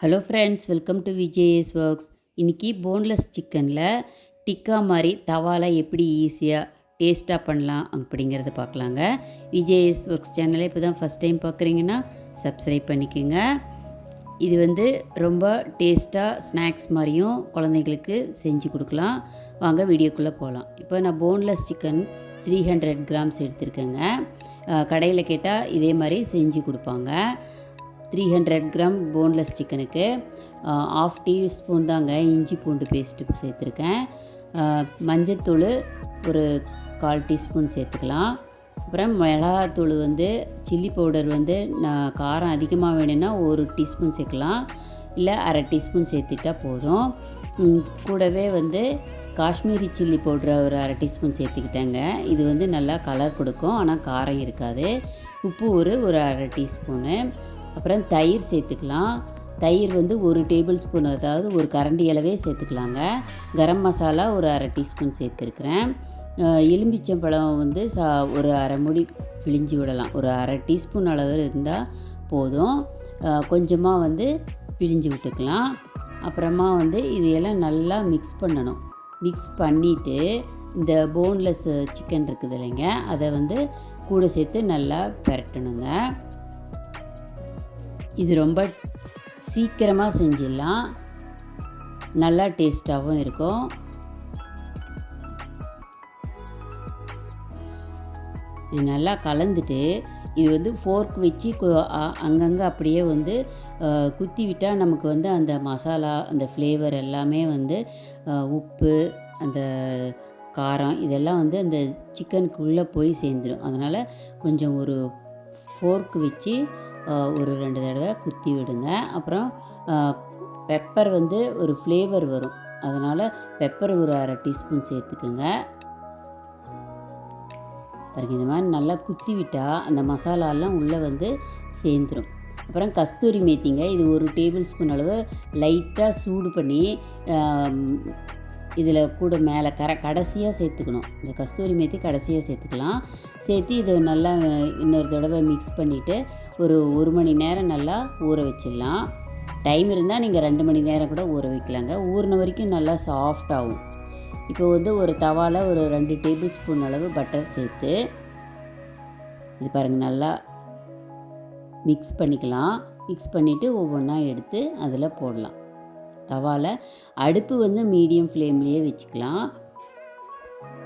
Hello friends, welcome to VJS works. இன்றைக்கி boneless சிக்கனில் டிக்கா மாதிரி தவாவில் எப்படி ஈஸியாக டேஸ்ட்டாக பண்ணலாம் அப்படிங்கிறத பார்க்கலாங்க. விஜேஎஸ் ஒர்க்ஸ் சேனலை இப்போ தான் ஃபஸ்ட் டைம் பார்க்குறீங்கன்னா சப்ஸ்கிரைப் பண்ணிக்கோங்க. இது ரொம்ப டேஸ்ட்டாக ஸ்நாக்ஸ் மாதிரியும் குழந்தைங்களுக்கு செஞ்சு கொடுக்கலாம். வாங்க வீடியோக்குள்ளே போகலாம். இப்போ நான் போன்லெஸ் சிக்கன் 300 கிராம்ஸ் எடுத்திருக்கேங்க. கடையில் கேட்டால் இதே மாதிரி செஞ்சு கொடுப்பாங்க. 300 கிராம் போன்லெஸ் சிக்கனுக்கு 1/2 டீஸ்பூன் தாங்க இஞ்சி பூண்டு பேஸ்ட்டு சேர்த்துருக்கேன். மஞ்சத்தூள் ஒரு 1/4 டீஸ்பூன் சேர்த்துக்கலாம். அப்புறம் மிளகாத்தூள் சில்லி பவுடர் நான் காரம் அதிகமாக வேணும்னா 1 டீஸ்பூன் சேர்க்கலாம், இல்லை 1/2 டீஸ்பூன் சேர்த்துட்டா போதும். கூடவே காஷ்மீரி சில்லி பவுடரை ஒரு 1/2 டீஸ்பூன் சேர்த்துக்கிட்டேங்க. இது நல்லா கலர் கொடுக்கும், ஆனால் காரம் இருக்காது. உப்பு ஒரு 1/2 டீஸ்பூனு. அப்புறம் தயிர் சேர்த்துக்கலாம். தயிர் 1 டேபிள் ஸ்பூன், அதாவது ஒரு கரண்டி அளவே சேர்த்துக்கலாங்க. கரம் மசாலா ஒரு 1/2 டீஸ்பூன் சேர்த்துருக்குறேன். எலுமிச்சம்பழம் ஒரு 1/2 மூடி பிழிஞ்சு விடலாம். ஒரு 1/2 டீஸ்பூன் அளவு இருந்தால் போதும். கொஞ்சமாக பிழிஞ்சு விட்டுக்கலாம். அப்புறமா இதையெல்லாம் நல்லா மிக்ஸ் பண்ணணும். மிக்ஸ் பண்ணிவிட்டு இந்த போன்லெஸ் சிக்கன் இருக்குது இல்லைங்க, அதை கூட சேர்த்து நல்லா பெரட்டணுங்க. இது ரொம்ப சீக்கிரமாக செஞ்சிடலாம், நல்லா டேஸ்ட்டாகவும் இருக்கும். இது நல்லா கலந்துட்டு இது ஃபோர்க் வச்சு அங்கங்கே அப்படியே குத்தி விட்டால் நமக்கு அந்த மசாலா, அந்த ஃப்ளேவர் எல்லாமே உப்பு, அந்த காரம் இதெல்லாம் அந்த சிக்கனுக்குள்ளே போய் சேர்ந்துடும். அதனால் கொஞ்சம் ஒரு ஃபோர்க் வச்சு ஒரு 2 தடவை குத்தி விடுங்க. அப்புறம் பெப்பர் ஒரு ஃப்ளேவர் வரும், அதனால் பெப்பர் ஒரு 1/2 டீஸ்பூன் சேர்த்துக்குங்க. பாருங்க, இந்த மாதிரி நல்லா குத்தி விட்டால் அந்த மசாலாலாம் உள்ளே சேர்ந்துடும். அப்புறம் கஸ்தூரி மேத்திங்க, இது 1 டேபிள் ஸ்பூன் அளவு லைட்டாக சூடு பண்ணி இதில் கூட மேலே கடைசியாக சேர்த்துக்கணும். இந்த கஸ்தூரி மேத்தி கடைசியாக சேர்த்துக்கலாம். சேர்த்து இதை நல்லா இன்னொரு தடவை மிக்ஸ் பண்ணிவிட்டு ஒரு மணி நேரம் நல்லா ஊற வச்சிடலாம். டைம் இருந்தால் நீங்கள் 2 மணி நேரம் கூட ஊற வைக்கலாங்க. ஊறின வரைக்கும் நல்லா சாஃப்டாகும். இப்போ ஒரு தவாவில் ஒரு 2 டேபிள் ஸ்பூன் அளவு பட்டர் சேர்த்து இது பாருங்கள் நல்லா மிக்ஸ் பண்ணிக்கலாம். மிக்ஸ் பண்ணிவிட்டு ஒவ்வொன்றா எடுத்து அதில் போடலாம். தவாவில் அடுப்பு மீடியம் ஃப்ளேம்லேயே வச்சுக்கலாம்.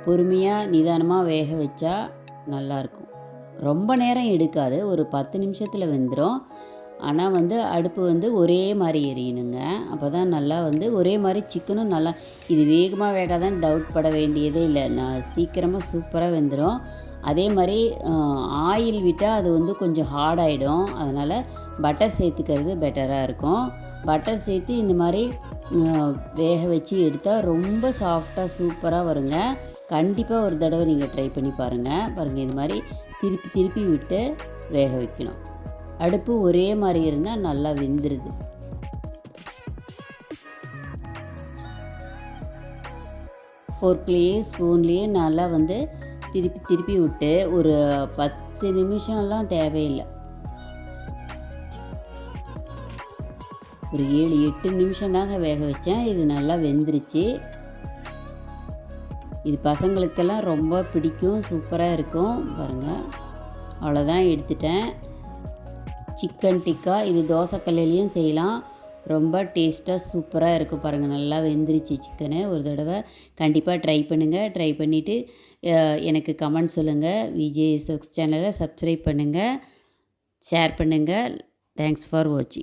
பொறுமையாக நிதானமாக வேக வச்சா நல்லாயிருக்கும். ரொம்ப நேரம் எடுக்காது, ஒரு 10 நிமிஷத்தில் வெந்துடும். ஆனால் அடுப்பு ஒரே மாதிரி எரியணுங்க. அப்போ தான் நல்லா ஒரே மாதிரி சிக்கனும் நல்லா, இது வேகமாக வேகாதான்னு டவுட் பட வேண்டியதே இல்லை. நான் சீக்கிரமாக சூப்பராக வெந்துடும். அதே மாதிரி ஆயில் விட்டால் அது கொஞ்சம் ஹார்டாகிடும். அதனால் பட்டர் சேர்த்துக்கிறது பெட்டராக இருக்கும். பட்டர் சேர்த்து இந்த மாதிரி வேக வச்சு எடுத்தால் ரொம்ப சாஃப்டாக சூப்பராக வருங்க. கண்டிப்பாக ஒரு தடவை நீங்கள் ட்ரை பண்ணி பாருங்கள். இது மாதிரி திருப்பி திருப்பி விட்டு வேக வைக்கணும். அடுப்பு ஒரே மாதிரி இருந்தால் நல்லா வெந்துடுது. ஃபோர்க்லேயே ஸ்பூன்லேயே நல்லா திருப்பி திருப்பி விட்டு ஒரு 10 நிமிஷம்லாம் தேவையில்லை, ஒரு 7-8 நிமிஷம் தாங்க வேக வச்சேன். இது நல்லா வெந்துருச்சு. இது பசங்களுக்கெல்லாம் ரொம்ப பிடிக்கும், சூப்பராக இருக்கும். பாருங்கள், அவ்வளோதான், எடுத்துட்டேன். சிக்கன் டிக்கா இது தோசைக்கல்லையும் செய்யலாம், ரொம்ப டேஸ்ட்டாக சூப்பராக இருக்கும். பாருங்கள், நல்லா வெந்துருச்சு சிக்கனு. ஒரு தடவை கண்டிப்பாக ட்ரை பண்ணுங்கள். ட்ரை பண்ணிவிட்டு எனக்கு கமெண்ட் சொல்லுங்கள். விஜேஎஸ் ஒர்க்ஸ் சேனலை சப்ஸ்கிரைப் பண்ணுங்கள், ஷேர் பண்ணுங்கள். தேங்க்ஸ் ஃபார் வாட்சிங்.